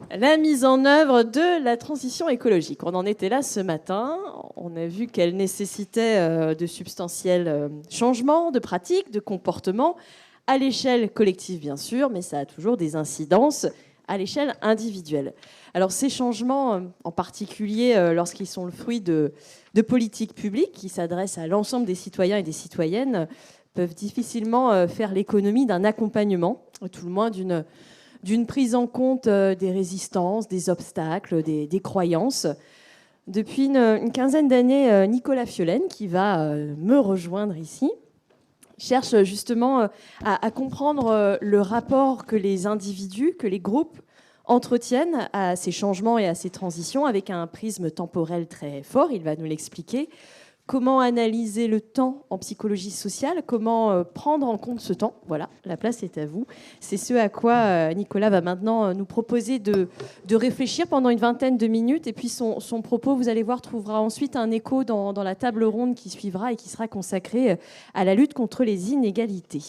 La mise en œuvre de la transition écologique. On en était là ce matin. On a vu qu'elle nécessitait de substantiels changements de pratiques, de comportements, à l'échelle collective bien sûr, mais ça a toujours des incidences à l'échelle individuelle. Alors ces changements, en particulier lorsqu'ils sont le fruit de politiques publiques qui s'adressent à l'ensemble des citoyens et des citoyennes, peuvent difficilement faire l'économie d'un accompagnement, ou tout le moins d'une prise en compte des résistances, des obstacles, des croyances. Depuis une quinzaine d'années, Nicolas Fiolaine, qui va me rejoindre ici, cherche justement à comprendre le rapport que les individus, que les groupes entretiennent à ces changements et à ces transitions avec un prisme temporel très fort. Il va nous l'expliquer. Comment analyser le temps en psychologie sociale, comment prendre en compte ce temps. Voilà, la place est à vous. C'est ce à quoi Nicolas va maintenant nous proposer de réfléchir pendant une vingtaine de minutes. Et puis son propos, vous allez voir, trouvera ensuite un écho dans la table ronde qui suivra et qui sera consacrée à la lutte contre les inégalités.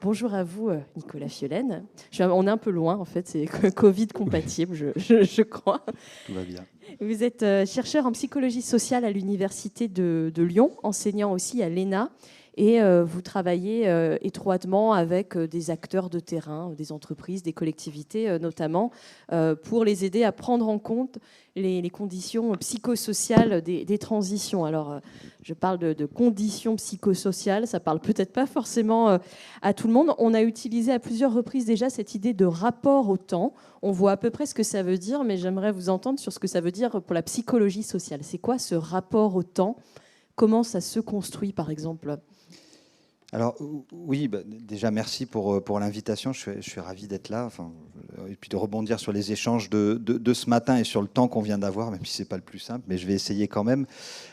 Bonjour à vous, Nicolas Fiolaine. On est un peu loin, en fait, c'est Covid compatible, je crois. Tout va bien. Vous êtes chercheur en psychologie sociale à l'Université de Lyon, enseignant aussi à l'ENA, et vous travaillez étroitement avec des acteurs de terrain, des entreprises, des collectivités notamment, pour les aider à prendre en compte les conditions psychosociales des transitions. Alors, je parle de conditions psychosociales, ça parle peut-être pas forcément à tout le monde. On a utilisé à plusieurs reprises déjà cette idée de rapport au temps. On voit à peu près ce que ça veut dire, mais j'aimerais vous entendre sur ce que ça veut dire pour la psychologie sociale. C'est quoi ce rapport au temps ? Comment ça se construit, par exemple ? Alors oui, déjà merci pour l'invitation, je suis ravi d'être là, et puis de rebondir sur les échanges de ce matin et sur le temps qu'on vient d'avoir, même si c'est pas le plus simple, mais je vais essayer quand même.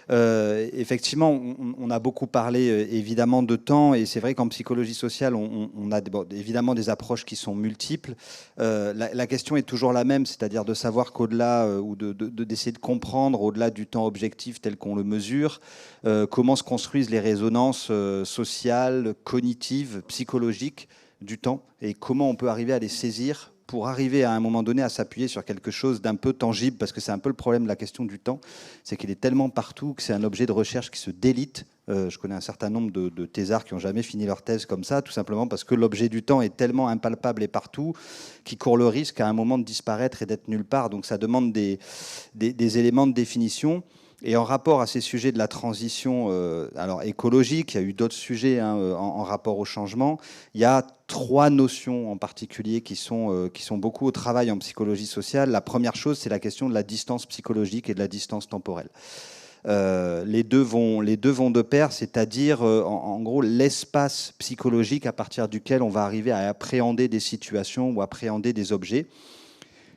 Effectivement, on a beaucoup parlé évidemment de temps, et c'est vrai qu'en psychologie sociale, on a évidemment des approches qui sont multiples. La question est toujours la même, c'est-à-dire de savoir qu'au-delà, ou d'essayer de comprendre, au-delà du temps objectif tel qu'on le mesure, comment se construisent les résonances sociales, cognitives, psychologiques du temps, et comment on peut arriver à les saisir pour arriver à un moment donné à s'appuyer sur quelque chose d'un peu tangible, parce que c'est un peu le problème de la question du temps, c'est qu'il est tellement partout que c'est un objet de recherche qui se délite. Je connais un certain nombre de thésards qui n'ont jamais fini leur thèse comme ça, tout simplement parce que l'objet du temps est tellement impalpable et partout qu'il court le risque à un moment de disparaître et d'être nulle part. Donc ça demande des éléments de définition. Et en rapport à ces sujets de la transition alors écologique, il y a eu d'autres sujets en rapport au changement. Il y a trois notions en particulier qui sont beaucoup au travail en psychologie sociale. La première chose, c'est la question de la distance psychologique et de la distance temporelle. Les deux vont de pair, c'est-à-dire en gros l'espace psychologique à partir duquel on va arriver à appréhender des situations ou appréhender des objets.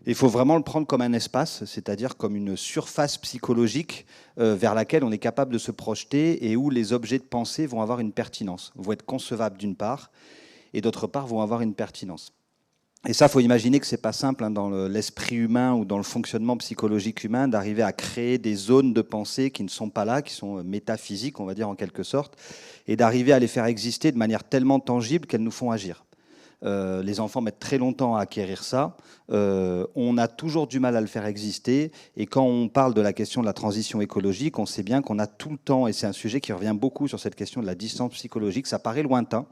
Il faut vraiment le prendre comme un espace, c'est-à-dire comme une surface psychologique vers laquelle on est capable de se projeter et où les objets de pensée vont avoir une pertinence, vont être concevables d'une part, et d'autre part vont avoir une pertinence. Et ça, il faut imaginer que ce n'est pas simple dans l'esprit humain ou dans le fonctionnement psychologique humain d'arriver à créer des zones de pensée qui ne sont pas là, qui sont métaphysiques, on va dire en quelque sorte, et d'arriver à les faire exister de manière tellement tangible qu'elles nous font agir. Les enfants mettent très longtemps à acquérir ça. On a toujours du mal à le faire exister. Et quand on parle de la question de la transition écologique, on sait bien qu'on a tout le temps, et c'est un sujet qui revient beaucoup sur cette question de la distance psychologique, ça paraît lointain.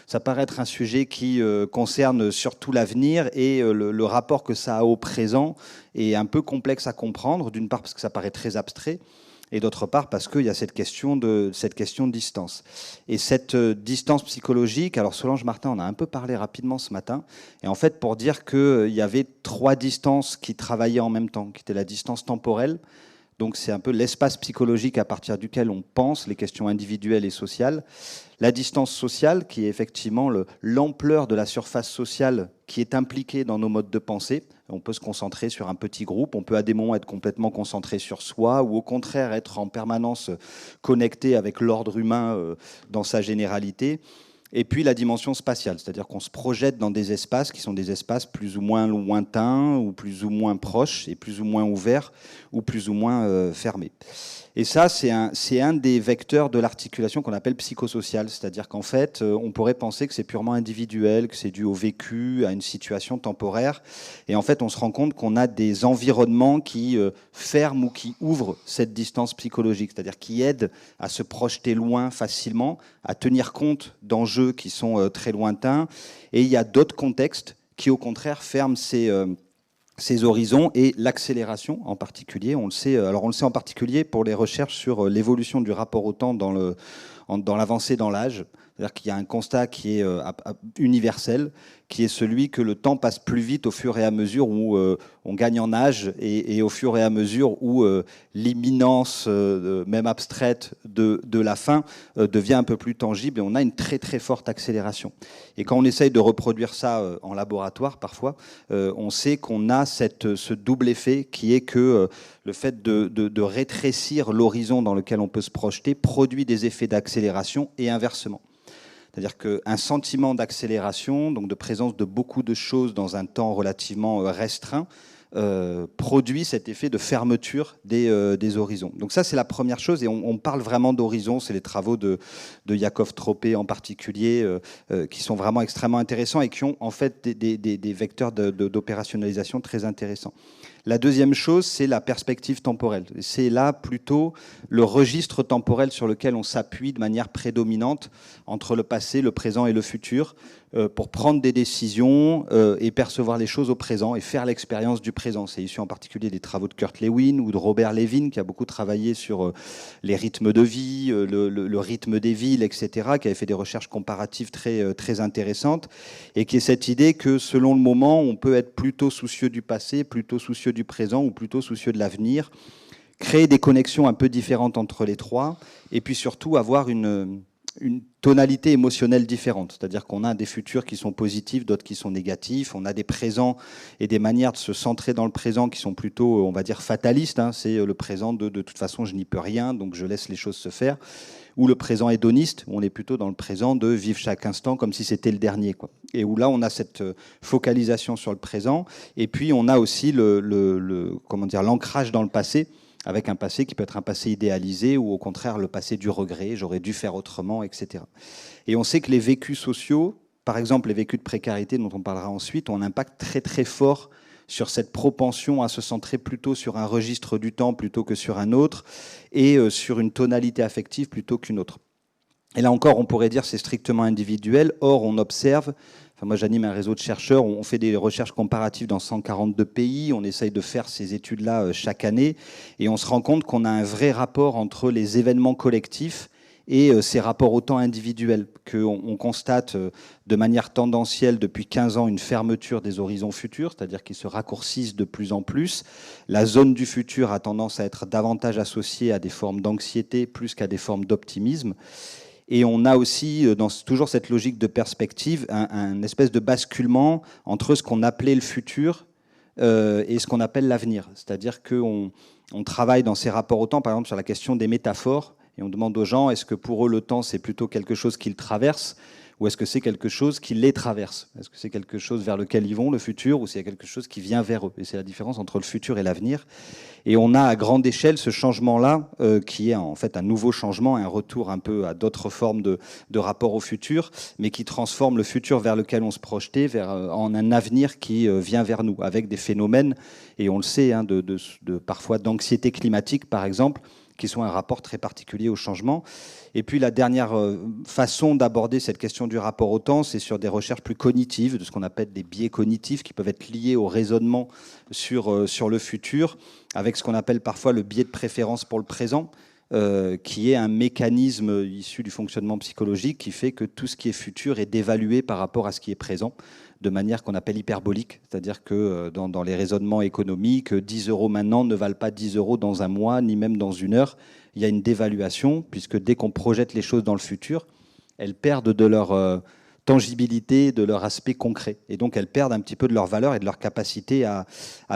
Ça paraît être un sujet qui concerne surtout l'avenir, et le rapport que ça a au présent est un peu complexe à comprendre, d'une part parce que ça paraît très abstrait, et d'autre part parce qu'il y a cette question de distance. Et cette distance psychologique, alors Solange Martin en a un peu parlé rapidement ce matin, et en fait pour dire qu'il y avait trois distances qui travaillaient en même temps, qui étaient la distance temporelle, donc c'est un peu l'espace psychologique à partir duquel on pense les questions individuelles et sociales. La distance sociale, qui est effectivement l'ampleur de la surface sociale qui est impliquée dans nos modes de pensée. On peut se concentrer sur un petit groupe, on peut à des moments être complètement concentré sur soi, ou au contraire être en permanence connecté avec l'ordre humain dans sa généralité. Et puis la dimension spatiale, c'est-à-dire qu'on se projette dans des espaces qui sont des espaces plus ou moins lointains, ou plus ou moins proches, et plus ou moins ouverts, ou plus ou moins fermés. Et ça, c'est un des vecteurs de l'articulation qu'on appelle psychosociale, c'est-à-dire qu'en fait, on pourrait penser que c'est purement individuel, que c'est dû au vécu, à une situation temporaire, et en fait, on se rend compte qu'on a des environnements qui ferment ou qui ouvrent cette distance psychologique, c'est-à-dire qui aident à se projeter loin facilement, à tenir compte d'enjeux qui sont très lointains, et il y a d'autres contextes qui, au contraire, ferment ces horizons, et l'accélération en particulier, on le sait en particulier pour les recherches sur l'évolution du rapport au temps dans l'avancée dans l'âge. C'est-à-dire qu'il y a un constat qui est universel, qui est celui que le temps passe plus vite au fur et à mesure où on gagne en âge, et au fur et à mesure où l'imminence, même abstraite, de la fin devient un peu plus tangible, et on a une très très forte accélération. Et quand on essaye de reproduire ça en laboratoire, parfois, on sait qu'on a ce double effet qui est que le fait de rétrécir l'horizon dans lequel on peut se projeter produit des effets d'accélération, et inversement. C'est-à-dire qu'un sentiment d'accélération, donc de présence de beaucoup de choses dans un temps relativement restreint, produit cet effet de fermeture des horizons. Donc ça, c'est la première chose, et on parle vraiment d'horizons. C'est les travaux de Yakov Troppé en particulier, qui sont vraiment extrêmement intéressants, et qui ont en fait des vecteurs d'opérationnalisation très intéressants. La deuxième chose, c'est la perspective temporelle. C'est là plutôt le registre temporel sur lequel on s'appuie de manière prédominante entre le passé, le présent et le futur, pour prendre des décisions et percevoir les choses au présent et faire l'expérience du présent. C'est issu en particulier des travaux de Kurt Lewin ou de Robert Levin, qui a beaucoup travaillé sur les rythmes de vie, le rythme des villes, etc., qui avait fait des recherches comparatives très, très intéressantes, et qui est cette idée que selon le moment, on peut être plutôt soucieux du passé, plutôt soucieux du présent, ou plutôt soucieux de l'avenir, créer des connexions un peu différentes entre les trois, et puis surtout avoir une tonalité émotionnelle différente. C'est-à-dire qu'on a des futurs qui sont positifs, d'autres qui sont négatifs. On a des présents et des manières de se centrer dans le présent qui sont plutôt, on va dire, fatalistes. C'est le présent de toute façon, je n'y peux rien, donc je laisse les choses se faire. Ou le présent hédoniste, où on est plutôt dans le présent de vivre chaque instant comme si c'était le dernier, quoi. Et où là, on a cette focalisation sur le présent. Et puis, on a aussi l'ancrage dans le passé, avec un passé qui peut être un passé idéalisé, ou au contraire le passé du regret, j'aurais dû faire autrement, etc. Et on sait que les vécus sociaux, par exemple les vécus de précarité dont on parlera ensuite, ont un impact très très fort sur cette propension à se centrer plutôt sur un registre du temps plutôt que sur un autre, et sur une tonalité affective plutôt qu'une autre. Et là encore, on pourrait dire c'est strictement individuel. Or, on observe, moi j'anime un réseau de chercheurs, on fait des recherches comparatives dans 142 pays, on essaye de faire ces études-là chaque année, et on se rend compte qu'on a un vrai rapport entre les événements collectifs et ces rapports au temps individuels, qu'on constate de manière tendancielle depuis 15 ans une fermeture des horizons futurs, c'est-à-dire qu'ils se raccourcissent de plus en plus. La zone du futur a tendance à être davantage associée à des formes d'anxiété plus qu'à des formes d'optimisme. Et on a aussi, dans toujours cette logique de perspective, un espèce de basculement entre ce qu'on appelait le futur et ce qu'on appelle l'avenir. C'est-à-dire qu'on travaille dans ces rapports au temps, par exemple, sur la question des métaphores, et on demande aux gens, est-ce que pour eux, le temps, c'est plutôt quelque chose qu'ils traversent, ou est-ce que c'est quelque chose qui les traverse? Est-ce que c'est quelque chose vers lequel ils vont, le futur, ou c'est quelque chose qui vient vers eux? Et c'est la différence entre le futur et l'avenir. Et on a à grande échelle ce changement-là, qui est en fait un nouveau changement, un retour un peu à d'autres formes de rapport au futur, mais qui transforme le futur vers lequel on se projetait en un avenir qui vient vers nous, avec des phénomènes, et on le sait, parfois d'anxiété climatique, par exemple, qui sont un rapport très particulier au changement. Et puis la dernière façon d'aborder cette question du rapport au temps, c'est sur des recherches plus cognitives, de ce qu'on appelle des biais cognitifs, qui peuvent être liés au raisonnement sur le futur, avec ce qu'on appelle parfois le biais de préférence pour le présent, qui est un mécanisme issu du fonctionnement psychologique qui fait que tout ce qui est futur est dévalué par rapport à ce qui est présent, de manière qu'on appelle hyperbolique, c'est-à-dire que dans les raisonnements économiques, 10 € maintenant ne valent pas 10 € dans un mois, ni même dans une heure. Il y a une dévaluation, puisque dès qu'on projette les choses dans le futur, elles perdent de leur tangibilité, de leur aspect concret. Et donc elles perdent un petit peu de leur valeur et de leur capacité à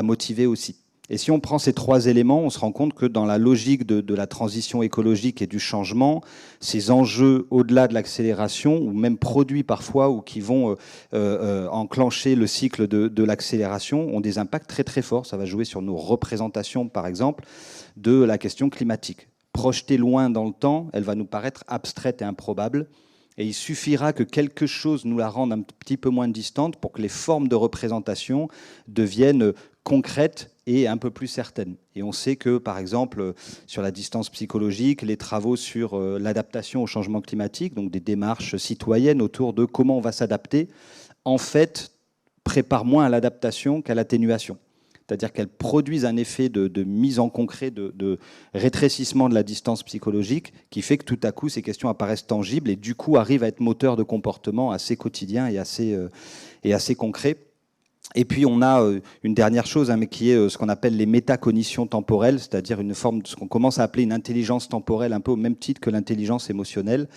motiver aussi. Et si on prend ces 3 éléments, on se rend compte que dans la logique de la transition écologique et du changement, ces enjeux au-delà de l'accélération, ou même produits parfois, ou qui vont enclencher le cycle de l'accélération, ont des impacts très très forts. Ça va jouer sur nos représentations, par exemple, de la question climatique. Projetée loin dans le temps, elle va nous paraître abstraite et improbable. Et il suffira que quelque chose nous la rende un petit peu moins distante pour que les formes de représentation deviennent concrètes et un peu plus certaines. Et on sait que, par exemple, sur la distance psychologique, les travaux sur l'adaptation au changement climatique, donc des démarches citoyennes autour de comment on va s'adapter, en fait, préparent moins à l'adaptation qu'à l'atténuation. C'est-à-dire qu'elles produisent un effet de mise en concret, de rétrécissement de la distance psychologique, qui fait que tout à coup, ces questions apparaissent tangibles et du coup arrivent à être moteurs de comportement assez quotidiens et assez concrets. Et puis on a une dernière chose, mais qui est ce qu'on appelle les métacognitions temporelles, c'est-à-dire une forme de ce qu'on commence à appeler une intelligence temporelle, un peu au même titre que l'intelligence émotionnelle.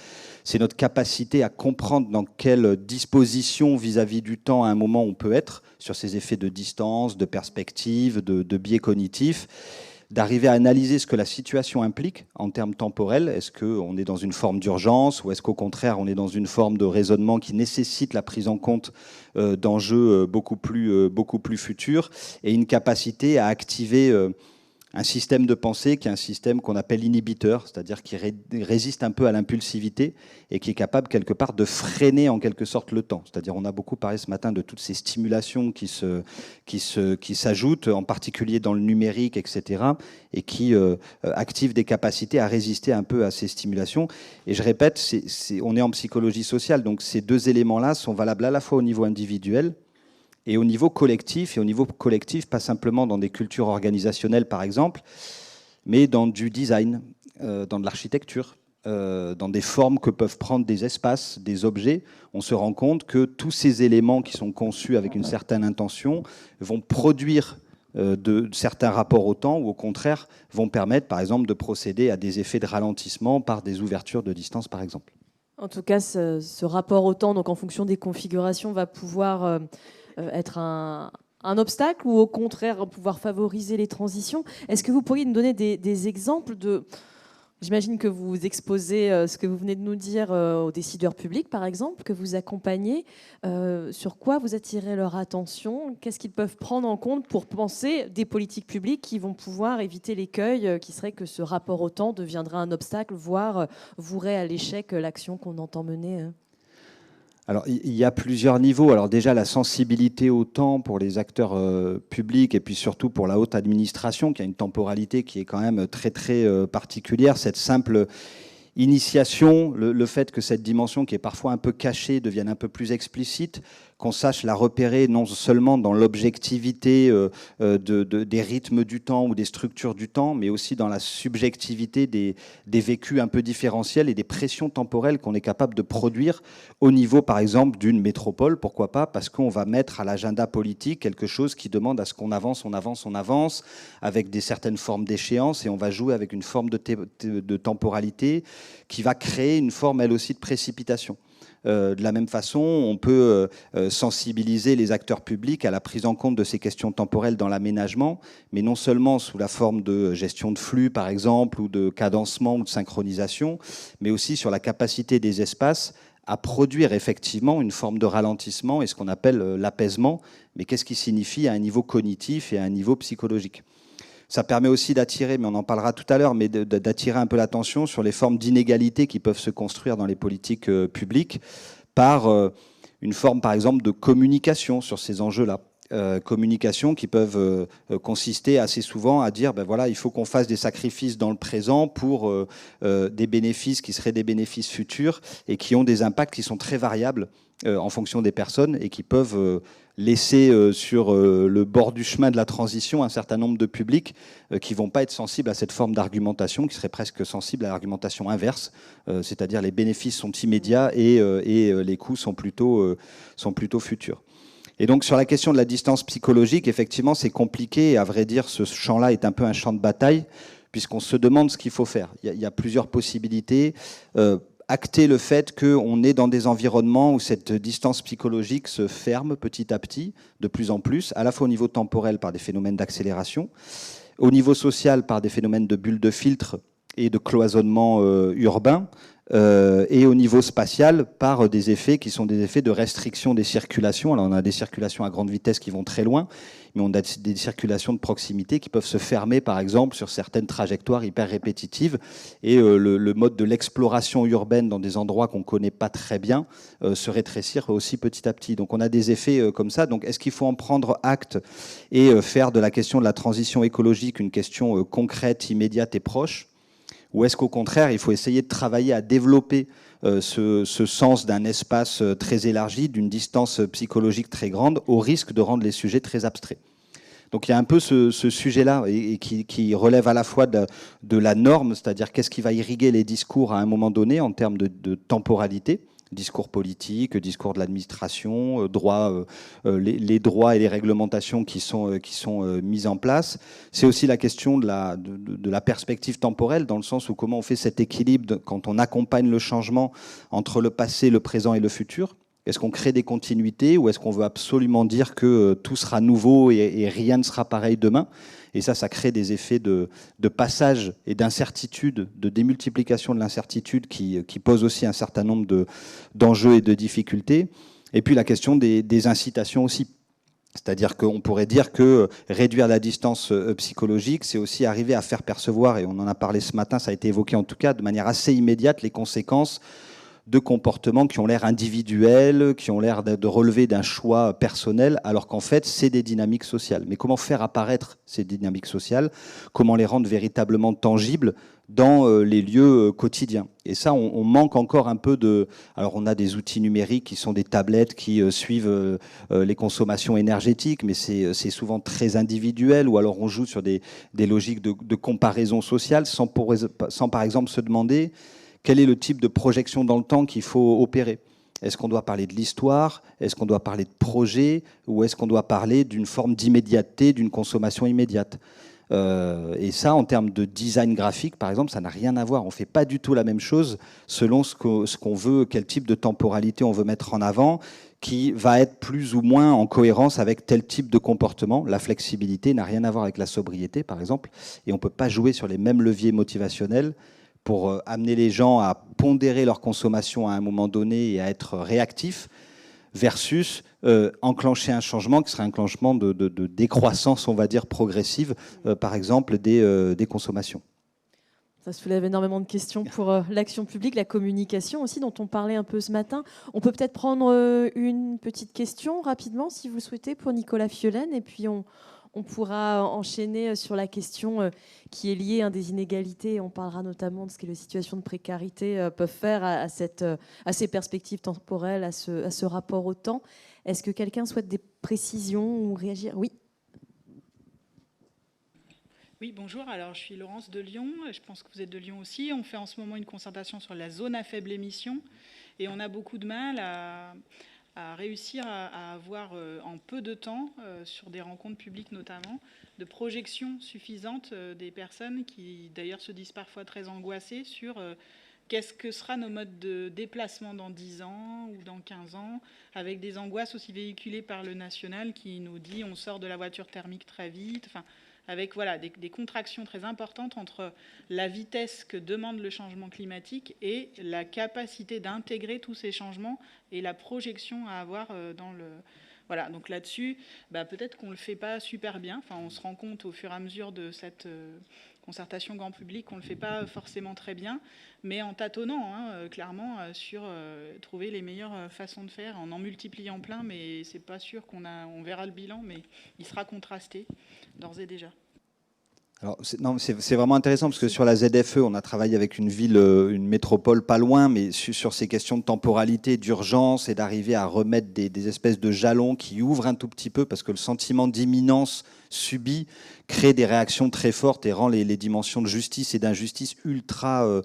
C'est notre capacité à comprendre dans quelle disposition vis-à-vis du temps à un moment on peut être, sur ces effets de distance, de perspective, de biais cognitifs, d'arriver à analyser ce que la situation implique en termes temporels. Est-ce qu'on est dans une forme d'urgence ou est-ce qu'au contraire on est dans une forme de raisonnement qui nécessite la prise en compte d'enjeux beaucoup plus futurs, et une capacité à activer un système de pensée qui est un système qu'on appelle inhibiteur, c'est-à-dire qui résiste un peu à l'impulsivité et qui est capable quelque part de freiner en quelque sorte le temps. C'est-à-dire on a beaucoup parlé ce matin de toutes ces stimulations qui s'ajoutent, en particulier dans le numérique, etc., et qui activent des capacités à résister un peu à ces stimulations. Et je répète, on est en psychologie sociale, donc ces 2 éléments-là sont valables à la fois au niveau individuel et au niveau collectif. Et au niveau collectif, pas simplement dans des cultures organisationnelles, par exemple, mais dans du design, dans de l'architecture, dans des formes que peuvent prendre des espaces, des objets. On se rend compte que tous ces éléments qui sont conçus avec une certaine intention vont produire de certains rapports au temps, ou au contraire vont permettre, par exemple, de procéder à des effets de ralentissement par des ouvertures de distance, par exemple. En tout cas, ce rapport au temps, donc en fonction des configurations, va pouvoir être un obstacle, ou au contraire pouvoir favoriser les transitions. Est-ce que vous pourriez nous donner des exemples de... J'imagine que vous exposez ce que vous venez de nous dire aux décideurs publics, par exemple, que vous accompagnez. Sur quoi vous attirez leur attention? Qu'est-ce qu'ils peuvent prendre en compte pour penser des politiques publiques qui vont pouvoir éviter l'écueil qui serait que ce rapport au temps deviendra un obstacle, voire vouerait à l'échec l'action qu'on entend mener? Alors, il y a plusieurs niveaux. Alors déjà, la sensibilité au temps pour les acteurs publics, et puis surtout pour la haute administration, qui a une temporalité qui est quand même très très particulière. Cette simple initiation, le fait que cette dimension qui est parfois un peu cachée devienne un peu plus explicite, qu'on sache la repérer non seulement dans l'objectivité des rythmes du temps ou des structures du temps, mais aussi dans la subjectivité des vécus un peu différentiels et des pressions temporelles qu'on est capable de produire au niveau, par exemple, d'une métropole. Pourquoi pas? Parce qu'on va mettre à l'agenda politique quelque chose qui demande à ce qu'on avance, avec certaines formes d'échéance, et on va jouer avec une forme de temporalité qui va créer une forme, elle aussi, de précipitation. De la même façon, on peut sensibiliser les acteurs publics à la prise en compte de ces questions temporelles dans l'aménagement, mais non seulement sous la forme de gestion de flux, par exemple, ou de cadencement ou de synchronisation, mais aussi sur la capacité des espaces à produire effectivement une forme de ralentissement et ce qu'on appelle l'apaisement, mais qu'est-ce qui signifie à un niveau cognitif et à un niveau psychologique. Ça permet aussi d'attirer, mais on en parlera tout à l'heure, mais d'attirer un peu l'attention sur les formes d'inégalité qui peuvent se construire dans les politiques publiques par une forme, par exemple, de communication sur ces enjeux-là. Communication qui peuvent consister assez souvent à dire, ben voilà, il faut qu'on fasse des sacrifices dans le présent pour des bénéfices qui seraient des bénéfices futurs et qui ont des impacts qui sont très variables en fonction des personnes et qui peuvent laisser sur le bord du chemin de la transition un certain nombre de publics qui ne vont pas être sensibles à cette forme d'argumentation, qui seraient presque sensibles à l'argumentation inverse, c'est-à-dire les bénéfices sont immédiats et les coûts sont plutôt futurs. Et donc sur la question de la distance psychologique, effectivement c'est compliqué, et à vrai dire ce champ-là est un peu un champ de bataille, puisqu'on se demande ce qu'il faut faire. Il y a plusieurs possibilités. acter le fait qu'on est dans des environnements où cette distance psychologique se ferme petit à petit, de plus en plus, à la fois au niveau temporel par des phénomènes d'accélération, au niveau social par des phénomènes de bulles de filtre et de cloisonnement urbain, et au niveau spatial par des effets qui sont des effets de restriction des circulations. Alors on a des circulations à grande vitesse qui vont très loin, mais on a des circulations de proximité qui peuvent se fermer, par exemple, sur certaines trajectoires hyper répétitives. Et le mode de l'exploration urbaine dans des endroits qu'on ne connaît pas très bien se rétrécir aussi petit à petit. Donc on a des effets comme ça. Donc est-ce qu'il faut en prendre acte et faire de la question de la transition écologique une question concrète, immédiate et proche ? Ou est-ce qu'au contraire, il faut essayer de travailler à développer ce sens d'un espace très élargi, d'une distance psychologique très grande, au risque de rendre les sujets très abstraits? Donc il y a un peu ce sujet-là et qui relève à la fois de la norme, c'est-à-dire qu'est-ce qui va irriguer les discours à un moment donné en termes de temporalité, discours politique, discours de l'administration, les droits et les réglementations qui sont mises en place. C'est aussi la question de la perspective temporelle, dans le sens où comment on fait cet équilibre quand on accompagne le changement entre le passé, le présent et le futur. Est-ce qu'on crée des continuités ou est-ce qu'on veut absolument dire que tout sera nouveau et rien ne sera pareil demain? Et ça crée des effets de passage et d'incertitude, de démultiplication de l'incertitude qui pose aussi un certain nombre d'enjeux et de difficultés. Et puis la question des incitations aussi. C'est-à-dire qu'on pourrait dire que réduire la distance psychologique, c'est aussi arriver à faire percevoir, et on en a parlé ce matin, ça a été évoqué en tout cas de manière assez immédiate, les conséquences de comportements qui ont l'air individuels, qui ont l'air de relever d'un choix personnel, alors qu'en fait, c'est des dynamiques sociales. Mais comment faire apparaître ces dynamiques sociales? Comment les rendre véritablement tangibles dans les lieux quotidiens? Et ça, on manque encore un peu de... Alors, on a des outils numériques qui sont des tablettes qui suivent les consommations énergétiques, mais c'est souvent très individuel, ou alors on joue sur des logiques de comparaison sociale sans par exemple se demander quel est le type de projection dans le temps qu'il faut opérer. Est-ce qu'on doit parler de l'histoire? Est-ce qu'on doit parler de projet? Ou est-ce qu'on doit parler d'une forme d'immédiateté, d'une consommation immédiate? Et ça, en termes de design graphique, par exemple, ça n'a rien à voir. On ne fait pas du tout la même chose selon ce qu'on veut, quel type de temporalité on veut mettre en avant, qui va être plus ou moins en cohérence avec tel type de comportement. La flexibilité n'a rien à voir avec la sobriété, par exemple. Et on ne peut pas jouer sur les mêmes leviers motivationnels pour amener les gens à pondérer leur consommation à un moment donné et à être réactifs, versus enclencher un changement qui serait un enclenchement de décroissance, on va dire, progressive, par exemple, des consommations. Ça soulève énormément de questions pour l'action publique, la communication aussi, dont on parlait un peu ce matin. On peut peut-être prendre une petite question rapidement, si vous le souhaitez, pour Nicolas Fiolaine, et puis on pourra enchaîner sur la question qui est liée à des inégalités. On parlera notamment de ce que les situations de précarité peuvent faire à ces perspectives temporelles, à ce rapport au temps. Est-ce que quelqu'un souhaite des précisions ou réagir? Oui. Oui, bonjour. Alors, je suis Laurence de Lyon. Je pense que vous êtes de Lyon aussi. On fait en ce moment une concertation sur la zone à faible émission. Et on a beaucoup de mal à réussir à avoir en peu de temps, sur des rencontres publiques notamment, de projections suffisantes des personnes qui d'ailleurs se disent parfois très angoissées sur qu'est-ce que sera nos modes de déplacement dans 10 ans ou dans 15 ans, avec des angoisses aussi véhiculées par le national qui nous dit on sort de la voiture thermique très vite, enfin, avec voilà, des contractions très importantes entre la vitesse que demande le changement climatique et la capacité d'intégrer tous ces changements et la projection à avoir dans le... Voilà, donc là-dessus, peut-être qu'on ne le fait pas super bien. Enfin, on se rend compte au fur et à mesure de cette concertation grand public qu'on ne le fait pas forcément très bien, mais en tâtonnant, clairement, sur trouver les meilleures façons de faire, en multipliant plein, mais c'est pas sûr on verra le bilan, mais il sera contrasté d'ores et déjà. Alors, c'est vraiment intéressant parce que sur la ZFE, on a travaillé avec une ville, une métropole pas loin, mais sur ces questions de temporalité, d'urgence et d'arriver à remettre des espèces de jalons qui ouvrent un tout petit peu parce que le sentiment d'imminence subie crée des réactions très fortes et rend les dimensions de justice et d'injustice ultra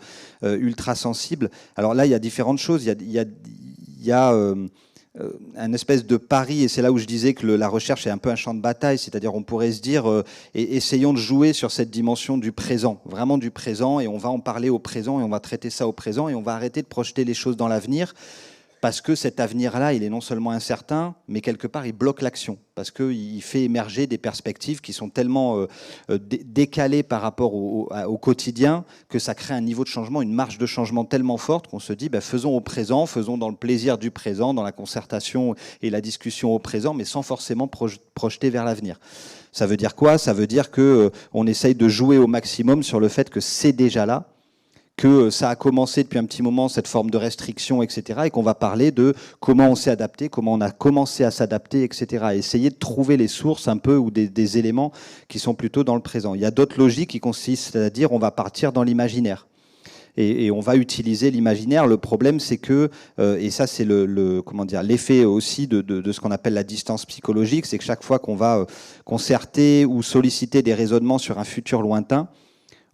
sensibles. Alors là, il y a différentes choses. Il y a un espèce de pari, et c'est là où je disais que la recherche est un peu un champ de bataille, c'est-à-dire on pourrait se dire, essayons de jouer sur cette dimension du présent, vraiment du présent, et on va en parler au présent, et on va traiter ça au présent, et on va arrêter de projeter les choses dans l'avenir, parce que cet avenir-là, il est non seulement incertain, mais quelque part, il bloque l'action, parce qu'il fait émerger des perspectives qui sont tellement décalées par rapport au quotidien, que ça crée un niveau de changement, une marge de changement tellement forte qu'on se dit, faisons au présent, faisons dans le plaisir du présent, dans la concertation et la discussion au présent, mais sans forcément projeter vers l'avenir. Ça veut dire quoi? Ça veut dire qu'on essaye de jouer au maximum sur le fait que c'est déjà là, que ça a commencé depuis un petit moment, cette forme de restriction, etc., et qu'on va parler de comment on s'est adapté, comment on a commencé à s'adapter, etc., et essayer de trouver les sources un peu ou des éléments qui sont plutôt dans le présent. Il y a d'autres logiques qui consistent à dire on va partir dans l'imaginaire. Et on va utiliser l'imaginaire. Le problème, c'est que, et ça c'est comment dire, l'effet aussi de ce qu'on appelle la distance psychologique, c'est que chaque fois qu'on va concerter ou solliciter des raisonnements sur un futur lointain,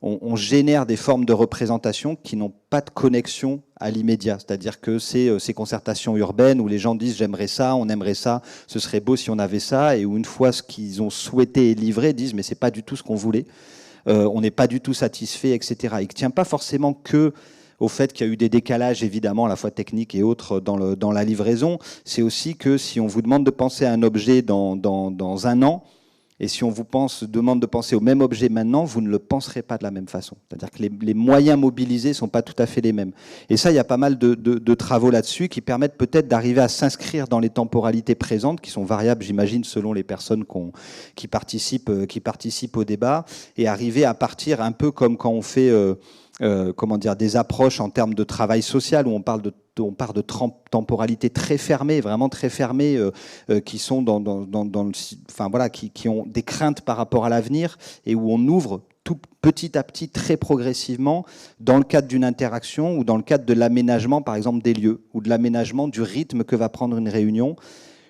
on génère des formes de représentation qui n'ont pas de connexion à l'immédiat. C'est-à-dire que ces concertations urbaines où les gens disent « j'aimerais ça, on aimerait ça, ce serait beau si on avait ça », et où une fois ce qu'ils ont souhaité et livré, disent « mais c'est pas du tout ce qu'on voulait, on n'est pas du tout satisfait, etc. » Il ne tient pas forcément que au fait qu'il y a eu des décalages, évidemment, à la fois techniques et autres, dans la livraison. C'est aussi que si on vous demande de penser à un objet dans un an, et si on vous demande de penser au même objet maintenant, vous ne le penserez pas de la même façon. C'est-à-dire que les moyens mobilisés ne sont pas tout à fait les mêmes. Et ça, il y a pas mal de travaux là-dessus qui permettent peut-être d'arriver à s'inscrire dans les temporalités présentes, qui sont variables, j'imagine, selon les personnes qui participent au débat, et arriver à partir un peu comme quand on fait comment dire, des approches en termes de travail social, où on part de temporalités très fermées, vraiment très fermées, qui sont enfin voilà, qui ont des craintes par rapport à l'avenir, et où on ouvre tout petit à petit, très progressivement, dans le cadre d'une interaction ou dans le cadre de l'aménagement, par exemple, des lieux, ou de l'aménagement du rythme que va prendre une réunion,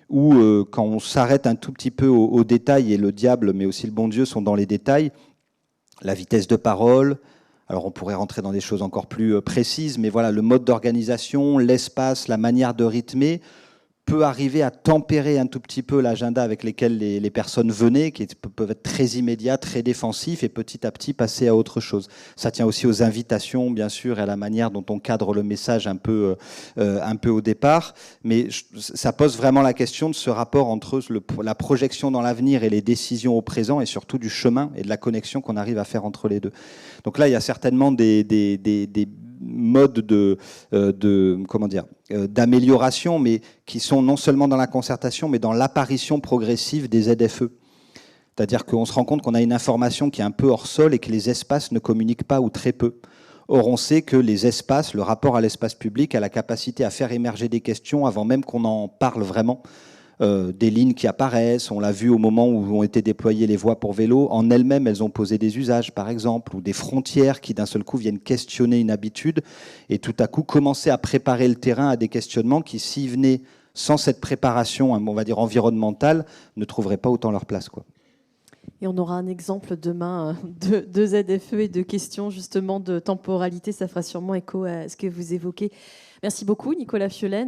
où quand on s'arrête un tout petit peu aux détails, et le diable, mais aussi le bon Dieu sont dans les détails, la vitesse de parole. Alors on pourrait rentrer dans des choses encore plus précises, mais voilà, le mode d'organisation, l'espace, la manière de rythmer peut arriver à tempérer un tout petit peu l'agenda avec lequel les personnes venaient, qui peuvent être très immédiats, très défensifs, et petit à petit passer à autre chose. Ça tient aussi aux invitations, bien sûr, et à la manière dont on cadre le message un peu au départ. Mais ça pose vraiment la question de ce rapport entre la projection dans l'avenir et les décisions au présent, et surtout du chemin et de la connexion qu'on arrive à faire entre les deux. Donc là, il y a certainement des modes d'amélioration, mais qui sont non seulement dans la concertation, mais dans l'apparition progressive des ZFE. C'est-à-dire qu'on se rend compte qu'on a une information qui est un peu hors sol et que les espaces ne communiquent pas ou très peu. Or, on sait que les espaces, le rapport à l'espace public a la capacité à faire émerger des questions avant même qu'on en parle vraiment. Des lignes qui apparaissent, on l'a vu au moment où ont été déployées les voies pour vélo, en elles-mêmes, elles ont posé des usages, par exemple, ou des frontières qui d'un seul coup viennent questionner une habitude et tout à coup commencer à préparer le terrain à des questionnements qui, s'ils venaient sans cette préparation, on va dire environnementale, ne trouveraient pas autant leur place, quoi. Et on aura un exemple demain de ZFE et de questions justement de temporalité. Ça fera sûrement écho à ce que vous évoquez. Merci beaucoup, Nicolas Fiolaine.